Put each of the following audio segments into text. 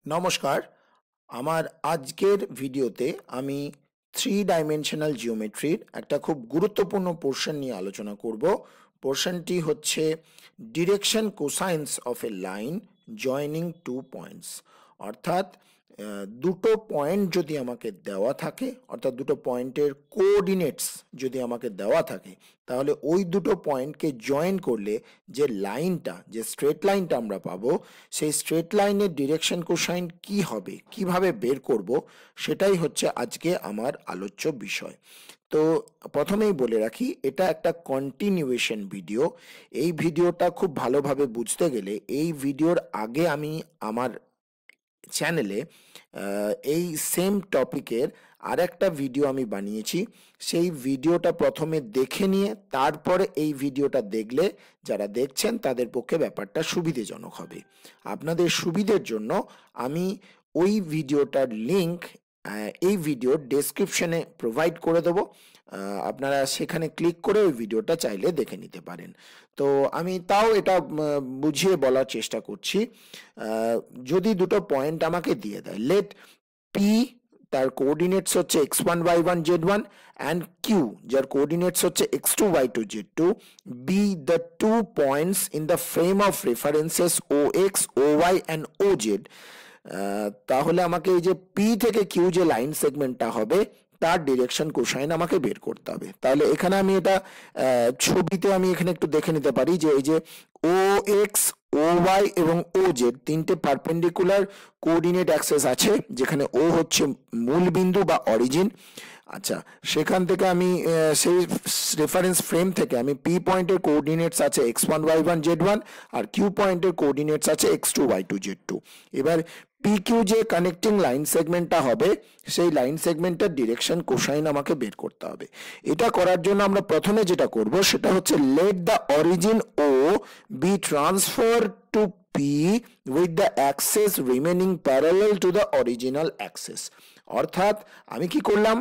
নমস্কার। আমার আজকের ভিডিওতে আমি থ্রি ডাইমেনশনাল জিওমেট্রির একটা খুব গুরুত্বপূর্ণ পোর্শন নিয়ে আলোচনা করব। পোর্শনটি হচ্ছে direction cosines of a line joining two points. অর্থাৎ দুটো পয়েন্ট যদি আমাকে দেওয়া থাকে, অর্থাৎ দুটো পয়েন্টের কোঅর্ডিনেটস যদি আমাকে দেওয়া থাকে, তাহলে ওই দুটো পয়েন্টকে জয়েন করলে যে লাইনটা, যে স্ট্রেট লাইনটা আমরা পাবো, সেই স্ট্রেট লাইনের ডিরেকশন কোসাইন কি হবে, কিভাবে বের করব, সেটাই হচ্ছে আজকে আমার আলোচ্য বিষয়। তো প্রথমেই বলে রাখি, এটা একটা কন্টিনিউয়েশন ভিডিও। এই ভিডিওটা খুব ভালোভাবে বুঝতে গেলে এই ভিডিওর আগে আমি আমার চ্যানেলে এই সেম টপিকের আরেকটা ভিডিও আমি বানিয়েছি। সেই ভিডিওটা প্রথমে দেখে নিয়ে তারপরে এই ভিডিওটা দেখলে যারা দেখছেন তাদের পক্ষে ব্যাপারটা সুবিধাজনক হবে। আপনাদের সুবিধের জন্য আমি ওই ভিডিওটার লিংক এই ভিডিওর ডেসক্রিপশনে প্রোভাইড করে দেবো। আপনারা সেখানে ক্লিক করে ওই ভিডিওটা চাইলে দেখে নিতে পারেন। তো আমি তাও এটা বুঝিয়ে বলার চেষ্টা করছি। যদি দুটো পয়েন্ট আমাকে দিয়ে দেয়, লেট পি তার কোঅর্ডিনেটস হচ্ছে x1 y1 z1 and Q যার কোঅর্ডিনেটস হচ্ছে x2 y2 z2 be the two points in the frame of references ox oy and oz। তাহলে আমাকে এই যে পি থেকে কিউ যে লাইন সেগমেন্টটা হবে তার ডিরেকশন কোসাইন আমাকে বের করতে হবে। তাহলে এখানে আমি এটা ছবিতে আমি এখানে একটু দেখে নিতে পারি যে এই যে ও এক্স ও ওয়াই এবং ও জেড তিনটে পারপেন্ডিকুলার কোঅর্ডিনেট অ্যাক্সেস আছে, যেখানে ও হচ্ছে মূল বিন্দু বা অরিজিন। আচ্ছা, সেখান থেকে আমি সেই রেফারেন্স ফ্রেম থেকে আমি পি পয়েন্টের কোঅর্ডিনেটস আছে x1 y1 z1 আর কিউ পয়েন্টের কোঅর্ডিনেটস আছে x2 y2 z2। এবার পি কিউ যে কানেক্টিং লাইন সেগমেন্টটা হবে সেই লাইন সেগমেন্টের ডিরেকশন কোসাইন আমাকে বের করতে হবে। এটা করার জন্য আমরা প্রথমে যেটা করব সেটা হচ্ছে let the origin O be transfer to P with the axes remaining parallel to the original axes. অর্থাৎ আমি কি করলাম,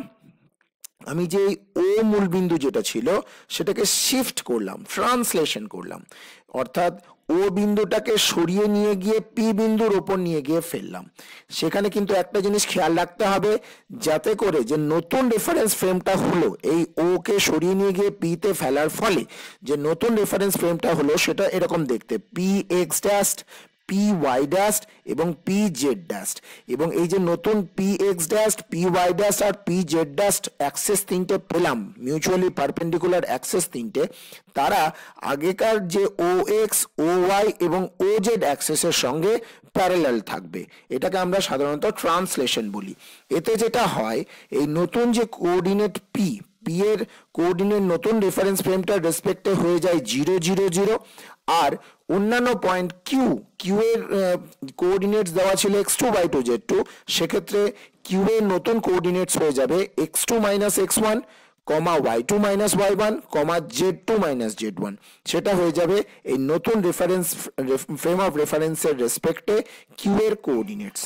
আমি যে ও মূলবিন্দু যেটা ছিল সেটাকে শিফট করলাম, ট্রান্সলেশন করলাম। অর্থাৎ ও বিন্দুটাকে সরিয়ে নিয়ে গিয়ে পি বিন্দুর ওপর নিয়ে গিয়ে ফেললাম। সেখানে কিন্তু একটা জিনিস খেয়াল রাখতে হবে, যাতে করে যে নতুন রেফারেন্স ফ্রেমটা হলো এই ও কে সরিয়ে নিয়ে গিয়ে পি তে ফেলার ফলে যে নতুন রেফারেন্স ফ্রেমটা হলো সেটা এরকম দেখতে, P X dash, P Y dash এবং পি জেড ড্যাশ। এবং এই যে নতুন P X dash, P Y dash আর পি জেড ড্যাশ অ্যাক্সেস তিনটে পেলাম, মিউচুয়ালি পারপেন্ডিকুলার অ্যাক্সেস তিনটে, তারা আগেকার যে ও এক্স ও ওয়াই এবং ও জেড অ্যাক্সেসের সঙ্গে প্যারালাল থাকবে। এটাকে আমরা সাধারণত ট্রান্সলেশন বলি। এতে যেটা হয়, এই নতুন যে কোঅর্ডিনেট পি, পি এর কোঅর্ডিনেট নতুন রেফারেন্স ফ্রেমটার রেসপেক্টে হয়ে যায় 0 0 0, আর অন্যান্য পয়েন্ট কিউ, কিউ এর কোঅর্ডিনেটস দেওয়া ছিল x2 y2 z2, সেক্ষেত্রে কিউ এর নতুন কোঅর্ডিনেটস হয়ে যাবে x2 মাইনাস x1 কমা y2 মাইনাস y1 কমা z2 মাইনাস z1। সেটা হয়ে যাবে এই নতুন রেফারেন্স ফ্রেম অফ রেফারেন্সের রেসপেক্টে কিউ এর কোঅর্ডিনেটস।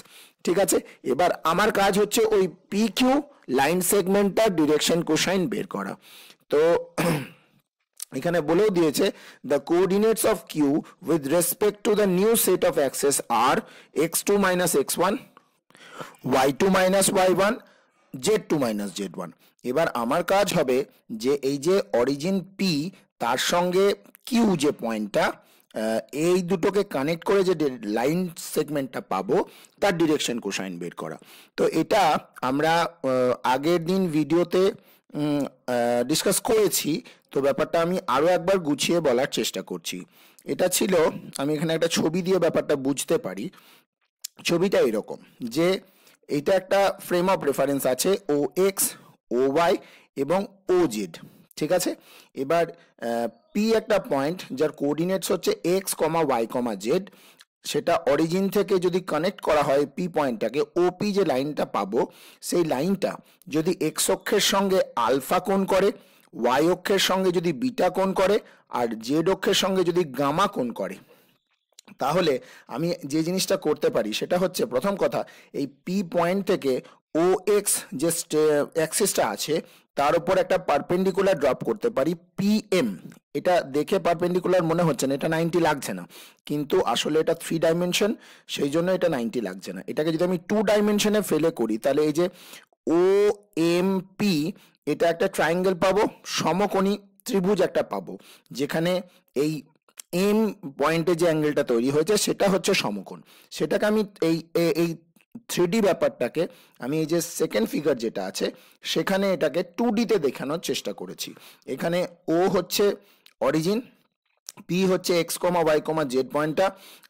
ঠিক আছে, এবার আমার কাজ হচ্ছে ওই পি কিউ লাইন সেগমেন্টটার ডিরেকশন কোসাইন বের করা। তো এখানে বলেও দিয়েছে the coordinates of Q with respect to the new set of axes are x2 minus x1 y2 minus y1 z2 minus z1। এবার আমার কাজ হবে যে এই যে অরিজিন পি তার সঙ্গে কিউ যে পয়েন্টটা, এই দুটোকে কানেক্ট করে যে লাইন সেগমেন্টটা পাবো তার ডিরেকশন কোসাইন বের করা। তো এটা আমরা আগের দিন ভিডিওতে ডিসকাস করেছি, তো ব্যাপারটা আমি আরো একবার গুছিয়ে বলার চেষ্টা করছি। এটা ছিল, আমি এখানে একটা ছবি দিয়ে ব্যাপারটা বুঝতে পারি। ছবিটা এরকম যে এটা একটা ফ্রেম অফ রেফারেন্স আছে ও এক্স ও ওয়াই এবং ও জেড। ঠিক আছে, এবার পি একটা পয়েন্ট যার কোঅর্ডিনেটস হচ্ছে x comma y comma Z. সেটা অরিজিন থেকে যদি কানেক্ট করা হয় পি পয়েন্টটাকে, ওপি যে লাইনটা পাবো সেই লাইনটা যদি এক্স অক্ষের সঙ্গে আলফা কোণ করে, ওয়াই অক্ষের সঙ্গে যদি বিটা কোণ করে, আর জেড অক্ষের সঙ্গে যদি গামা কোণ করে, তাহলে আমি যে জিনিসটা করতে পারি সেটা হচ্ছে, প্রথম কথা, এই পি পয়েন্ট থেকে ও এক্স যে অ্যাক্সিসটা আছে তার উপর একটা পারপেন্ডিকুলার ড্রপ করতে পারি পিএম। এটা দেখে পারপেন্ডিকুলার মনে হচ্ছে না, এটা 90 লাগছে না, কিন্তু আসলে এটা 3 ডাইমেনশন, সেই জন্য এটা 90 লাগছে না। এটাকে যদি আমি 2 ডাইমেনশনে ফেলে করি তাহলে এই যে ও এম পি, এটা একটা ট্রায়াঙ্গেল পাবো, সমকোণী ত্রিভুজ একটা পাবো, যেখানে এই এম পয়েন্টে যে অ্যাঙ্গেলটা তৈরি হয়েছে সেটা হচ্ছে সমকোণ। সেটাকে আমি এই 3D ব্যাপারটাকে আমি এই যে সেকেন্ড ফিগার যেটা আছে সেখানে এটাকে 2D তে দেখানোর চেষ্টা করেছি। এখানে ও হচ্ছে অরিজিন, পি হচ্ছে x comma y comma Z পয়েন্টটা,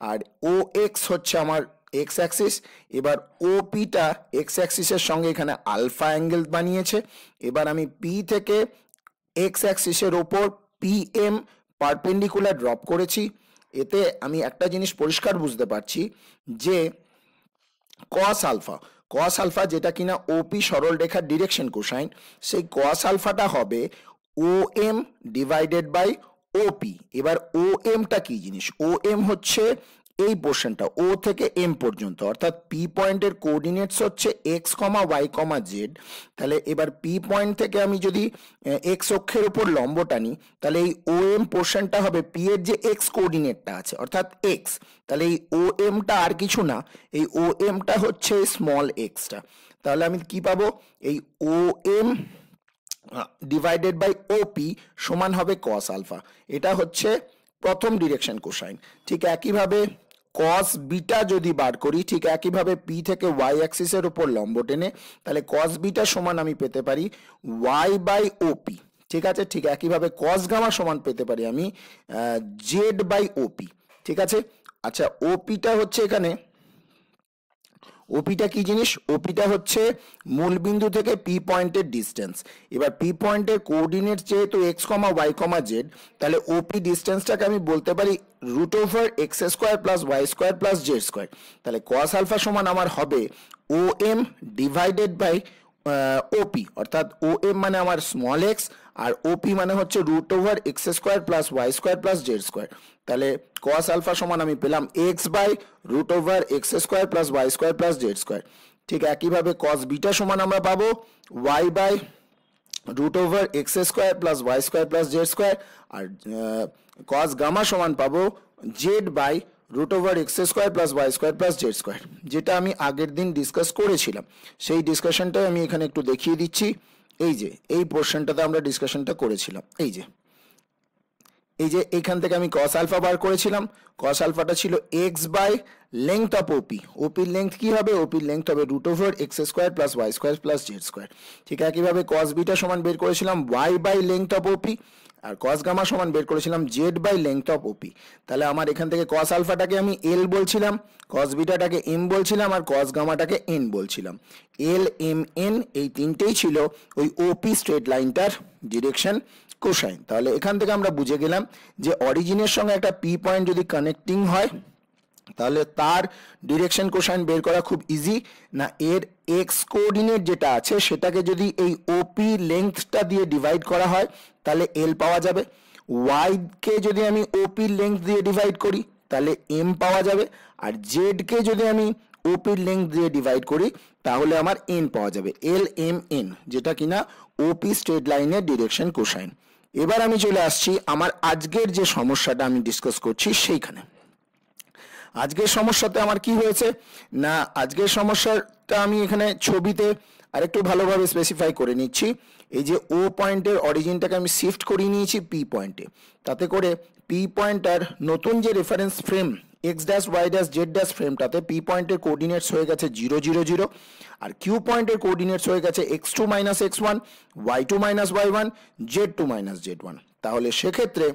আর ও এক্স হচ্ছে আমার এক্স অ্যাক্সিস। এবার ও পিটা এক্স অ্যাক্সিসের সঙ্গে এখানে আলফা অ্যাঙ্গেল বানিয়েছে। এবার আমি পি থেকে এক্স অ্যাক্সিসের ওপর পি এম পারপেন্ডিকুলার ড্রপ করেছি। এতে আমি একটা জিনিস পরিষ্কার বুঝতে পারছি যে কস আলফা যেটা কিনা ওপি সরল রেখার ডিরেকশন কোসাইন, সেই কস আলফাটা হবে ও এম ডিভাইডেড বাই ওপি। এবার ও এমটা কি জিনিস? ও এম হচ্ছে এই পোর্শনটা ও থেকে এম পর্যন্ত, অর্থাৎ পি পয়েন্টের কোঅর্ডিনেটস হচ্ছে x comma y comma z. তাহলে এবার পি পয়েন্ট থেকে আমি যদি এক্স অক্ষের উপর লম্ব টানি তাহলে এই ও এম পোর্শনটা হবে পি এর যে এক্স কোঅর্ডিনেটটা আছে অর্থাৎ এক্স। তাহলে এই ও এমটা আর কিছু না, এই ও এমটা হচ্ছে স্মল এক্সটা। তাহলে আমি কি পাবো? এই ও এম ডিভাইডেড বাই ওপি সমান হবে কস আলফা। এটা হচ্ছে প্রথম ডিরেকশন কোসাইন। ঠিক একইভাবে কস বিটা যদি বার করি, ঠিক একইভাবে পি থেকে ওয়াই অ্যাক্সিসের উপর লম্ব টেনে, তাহলে কস বিটা সমান আমি পেতে পারি ওয়াই বাই ওপি। ঠিক আছে, ঠিক একইভাবে কস গামা সমান পেতে পারি আমি জেড বাই ওপি। ঠিক আছে, আচ্ছা ওপিটা হচ্ছে এখানে, ওপিটা কি জিনিস? ওপিটা হচ্ছে মূলবিন্দু থেকে পি পয়েন্টের ডিস্টেন্স। এবার পি পয়েন্টের কোঅর্ডিনেট যেহেতু x comma y comma z, তাহলে ওপি ডিস্টেন্সটাকে আমি বলতে পারি root over x square plus Y square plus Z square. তাহলে কস আলফা সমান আমার হবে O M divided by OP, অর্থাৎ ও এম মানে আমার স্মল এক্স আর ওপি মানে হচ্ছে root over x square plus Y square plus Z square. তাহলে কস আলফা সমান আমি পেলাম x by root over x square plus Y square plus Z square. ঠিক একইভাবে কস বিটা সমান আমরা পাবো y by root over x square plus Y square plus Z square. আর কস গামা সমান পাবো z by root over x square plus Y square plus Z square, যেটা আমি আগের দিন ডিসকাস করেছিলাম। সেই ডিসকাশনটাই আমি এখানে একটু দেখিয়ে দিচ্ছি। এই যে এই পোর্শনটাতে আমরা ডিসকাশনটা করেছিলাম, এই যে এইখান থেকে আমি কস আলফা বার করেছিলাম। কস আলফাটা ছিল X by length of O P. ওপির লেংথ কি হবে? ওপির লেংথ হবে root over x square plus Y square plus Z square. ঠিক একইভাবে কস বিটা সমান বের করেছিলাম Y by length of O P, আর কস গামা সমান বের করেছিলাম Z by length of O P. তাহলে আমার এখান থেকে কস আলফাটাকে আমি এল বলছিলাম, কস বিটাটাকে এম বলছিলাম, আর কস গামাটাকে এন বলছিলাম। এল এম এন এই তিনটেই ছিল ওই ওপি স্ট্রেট লাইনটার ডিরেকশন কোসাইন। তাহলে এখান থেকে আমরা বুঝে গেলাম যে অরিজিনের সঙ্গে একটা পি পয়েন্ট যদি কানেক্টিং হয় তাহলে তার ডিরেকশন কোসাইন বের করা খুব ইজি। না এর এক্স কোঅর্ডিনেট যেটা আছে সেটাকে যদি এই ওপি লেংথটা দিয়ে ডিভাইড করা হয় তাহলে এল পাওয়া যাবে। ওয়াই কে যদি আমি ওপি লেংথ দিয়ে ডিভাইড করি তাহলে এম পাওয়া যাবে। আর জেড কে যদি আমি ওপির লেংথ দিয়ে ডিভাইড করি তাহলে আমার এন পাওয়া যাবে, এল এম এন, যেটা কিনা ওপি স্ট্রেট লাইনের ডিরেকশন কোসাইন। এবার আমি চলে আসছি আমার আজকের যে সমস্যাটা আমি ডিসকাস করছি সেইখানে। আজকের সমস্যাতে আমার কি হয়েছে না, আজকের সমস্যাটা আমি এখানে ছবিতে আরেকটু ভালোভাবে স্পেসিফাই করে নিচ্ছি। এই যে ও পয়েন্টের অরিজিনটাকে আমি শিফট করিয়ে নিয়েছি পি পয়েন্টে, তাতে করে পি পয়েন্টার নতুন যে reference frame X dash Y dash Z dash ফ্রেমটাতে পি পয়েন্টের কোঅর্ডিনেটস হয়ে গেছে 0 0 0, আর কিউ পয়েন্টের কোঅর্ডিনেটস হয়ে গেছে x2 minus x1, y2 minus y1, z2 minus z1। তাহলে সেক্ষেত্রে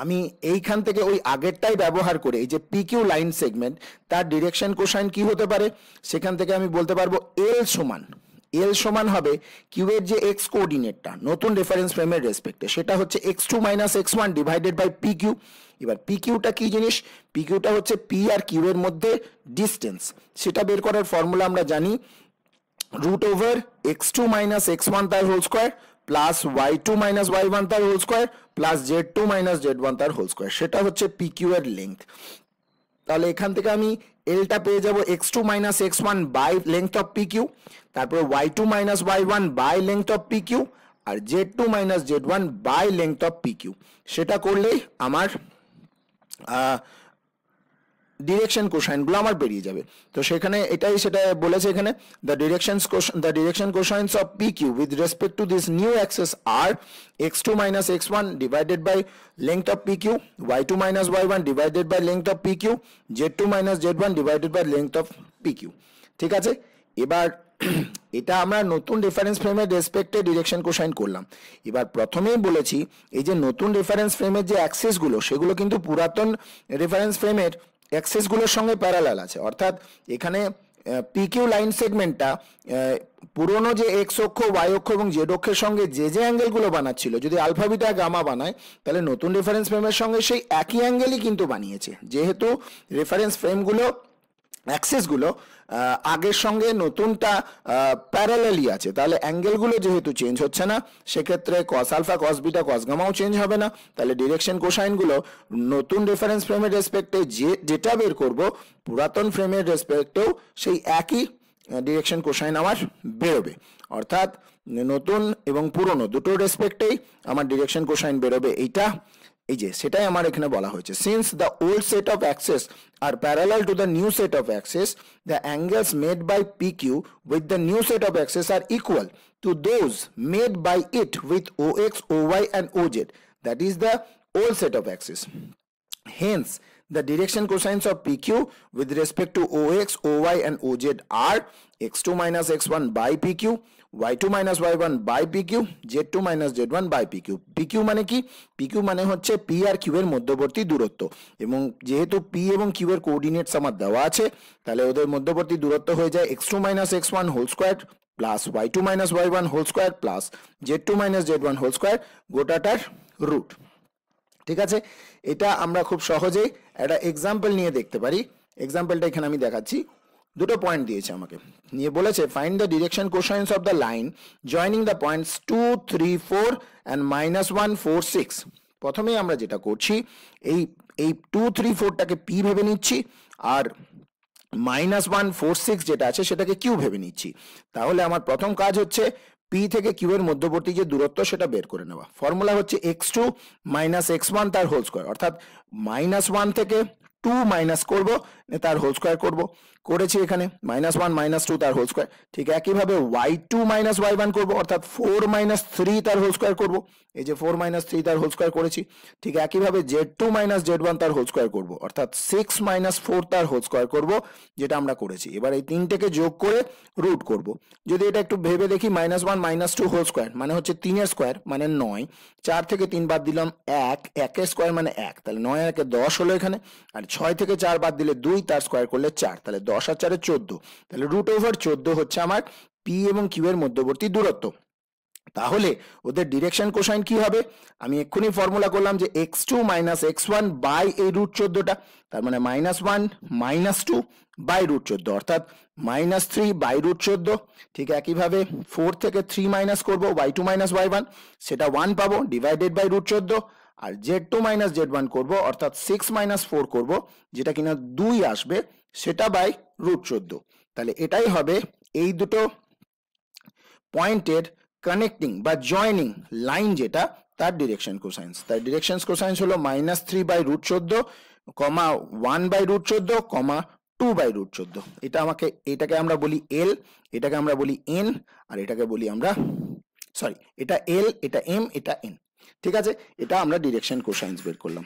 আমি এইখান থেকে ওই আগেরটাই ব্যবহার করে এই যে পি কিউ লাইন সেগমেন্ট তার ডিরেকশন কোসাইন কি হতে পারে সেখান থেকে আমি বলতে পারবো এল সমান হবে কিউ এর যে এক্স কোঅর্ডিনেটটা নতুন রেফারেন্স ফ্রেমের রেসপেক্টে সেটা হচ্ছে x2 minus x1 divided by P Q. এবার পি কিউটা কি জিনিস? পি কিউটা হচ্ছে পি আর কিউ এর মধ্যে ডিস্টেন্স। সেটা বের করার ফর্মুলা আমরা জানি root over x2 minus x1 তার whole square plus y2 minus y1 তার whole square plus z2 minus z1 তার হোল স্কোয়ার। সেটা হচ্ছে পি কিউ এর লেংথ। তাহলে এখান থেকে আমি এলটা পেয়ে যাব x2 minus x1 by length of P Q, তারপরে y2 minus y1 by length of P Q, আর z2 minus z1 by length of P Q. সেটা করলেই আমার ডিরেকশন কোসাইনগুলো আমার বেরিয়ে যাবে। তো সেখানে এটাই সেটা বলেছে এখানে, the direction cosines of P Q with respect to this new axes are x2 minus x1 divided by length of P Q, y2 minus y1 divided by length of P Q, z2 minus z1 divided by length of P Q. ঠিক আছে, এবার এটা আমরা নতুন reference ফ্রেমের রেসপেক্টে direction cosine করলাম। এবার প্রথমেই বলেছি এই যে নতুন রেফারেন্স ফ্রেমের যে অ্যাক্সেসগুলো সেগুলো কিন্তু পুরাতন রেফারেন্স ফ্রেমের অ্যাক্সেসগুলোর সঙ্গে প্যারালাল আছে, অর্থাৎ এখানে পিকিউ লাইন সেগমেন্টটা পুরনো যে এক্স অক্ষ, ওয়াই অক্ষ এবং জেড অক্ষের সঙ্গে যে অ্যাঙ্গেলগুলো বানাচ্ছিল, যদি আলফা বিটা গামা বানায় তাহলে নতুন রেফারেন্স ফ্রেমের সঙ্গে সেই একই অ্যাঙ্গেলই কিন্তু বানিয়েছে। যেহেতু রেফারেন্স ফ্রেমগুলো অ্যাক্সেসগুলো আগের সঙ্গে নতুনটা প্যারালালি আছে, তাহলে অ্যাঙ্গেলগুলো যেহেতু চেঞ্জ হচ্ছে না, সেক্ষেত্রে cos alpha cos beta cos গামাও চেঞ্জ হবে না। তাহলে ডিরেকশন কোসাইনগুলো নতুন রেফারেন্স ফ্রেমের রেসপেক্টে যেটা বের করব, পুরাতন ফ্রেমের রেসপেক্টেও সেই একই ডিরেকশন কোসাইন আমার বেরোবে। অর্থাৎ নতুন এবং পুরনো দুটোর রেসপেক্টেই আমার ডিরেকশন কোসাইন বেরোবে। এইটা এই যে সেটাই আমার এখানে বলা হয়েছে, since the old set of axes are parallel to the new set of axes, the angles made by P Q with the new set of axes are equal to those made by it with O x, O y and O z, that is the old set of axes. Hence, the direction cosines of PQ with respect to OX, OY and OZ are x2 minus x1 by PQ, y2 minus y1 by PQ, z2 minus z1 by PQ. PQ মানে কি? PQ মানে হচ্ছে P আর Q এর মধ্যবর্তী দূরত্ব, এবং যেহেতু P এবং Q এর কোঅর্ডিনেটস আমার দেওয়া আছে, তাহলে ওদের মধ্যবর্তী দূরত্ব হয়ে যায় x2 minus x1 whole square plus y2 minus y1 whole square plus z2 minus z1 whole square, গোটাটার রুট। ঠিক আছে, এটা আমরা খুব সহজেই একটা এক্সাম্পল নিয়ে দেখতে পারি। এক্সাম্পলটা এখানে আমি দেখাচ্ছি। দুটো পয়েন্ট দিয়েছে আমাকে, নিয়ে বলেছে find the direction cosines of the line joining the points 2, 3, 4 and -1, 4, 6। প্রথমেই আমরা যেটা করছি, এই 2, 3, 4টাকে পি ভেবে নিচ্ছি, আর -1, 4, 6 যেটা আছে সেটাকে কিউ ভেবে নিচ্ছি। তাহলে আমার প্রথম কাজ হচ্ছে পি থেকে কিউ এর মধ্যবর্তী যে দূরত্ব সেটা বের করে নেওয়া। ফর্মুলা হচ্ছে x2 মাইনাস x1 তার হোল স্কয়ার, অর্থাৎ -1 থেকে 2 মাইনাস করব, তার হোল স্কয়ার করব, করেছি এখানে -1 -2 তার হোল স্কয়ার। ঠিক একইভাবে y2 মাইনাস y1 করব, অর্থাৎ 4 3 তার হোল স্কয়ার করব, এই যে 4 3 তার হোল স্কয়ার করেছি। ঠিক একইভাবে z2 z1 তার হোল স্কয়ার করব, অর্থাৎ 6 4 তার হোল স্কয়ার করব, যেটা আমরা করেছি। এবার এই তিনটেকে যোগ করে রুট করব। যদি এটা একটু ভেবে দেখি, -1 -2 হোল স্কয়ার মানে হচ্ছে 3 এর স্কয়ার মানে 9, 4 থেকে 3 বাদ দিলাম 1, 1 এর স্কয়ার মানে 1, তাহলে 9 আর 1 10 হলো এখানে, আর 6 থেকে 4 বাদ দিলে 2, তার স্কয়ার করলে 4, তাহলে 10 আর 4 14, তাহলে √14 হচ্ছে আমার পি এবং কিউ এর মধ্যবর্তী দূরত্ব। তাহলে ওদের ডিরেকশন কোসাইন কি হবে? আমি এক্ষুনি ফর্মুলা করলাম যে x2 মাইনাস x1 বাই এই √14টা, তার মানে -1 -2 বাই √14, অর্থাৎ -3 বাই √14। ঠিক একইভাবে 4 থেকে 3 মাইনাস করবো, y2 মাইনাস y1, সেটা 1 পাবো, divided by √14, R z2 minus z1 করবো, অর্থাৎ 6 4 করবো, যেটা কিনা 2 আসবে, সেটা বাই √14। তাহলে এটাই হবে এই দুটো পয়েন্টের কানেক্টিং বা জয়নিং লাইন, যেটা তার ডিরেকশন কোসাইন্স। তার ডিরেকশন কোসাইন্স হলো -3 বাই √14, 1 বাই √14, 2 বাই √14। এটাকে আমরা বলি এল, এটাকে আমরা বলি এন, আর এটাকে বলি আমরা এটা এল, এটা এম, এটা এন। ঠিক আছে, এটা আমরা ডিরেকশন কোসাইন্স বের করলাম।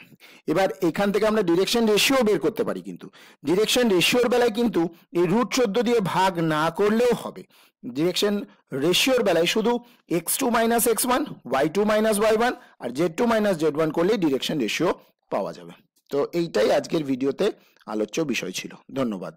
এবার এখান থেকে আমরা ডিরেকশন রেশিও বের করতে পারি, কিন্তু ডিরেকশন রেশিওর বেলায় কিন্তু এই √14 দিয়ে ভাগ না করলেও হবে। ডিরেকশন রেশিওর বেলায় শুধু x2 minus x1, y2 minus y1 আর z2 মাইনাস z1 করলে ডিরেকশন রেশিও পাওয়া যাবে। তো এইটাই আজকের ভিডিওতে আলোচ্য বিষয় ছিল। ধন্যবাদ।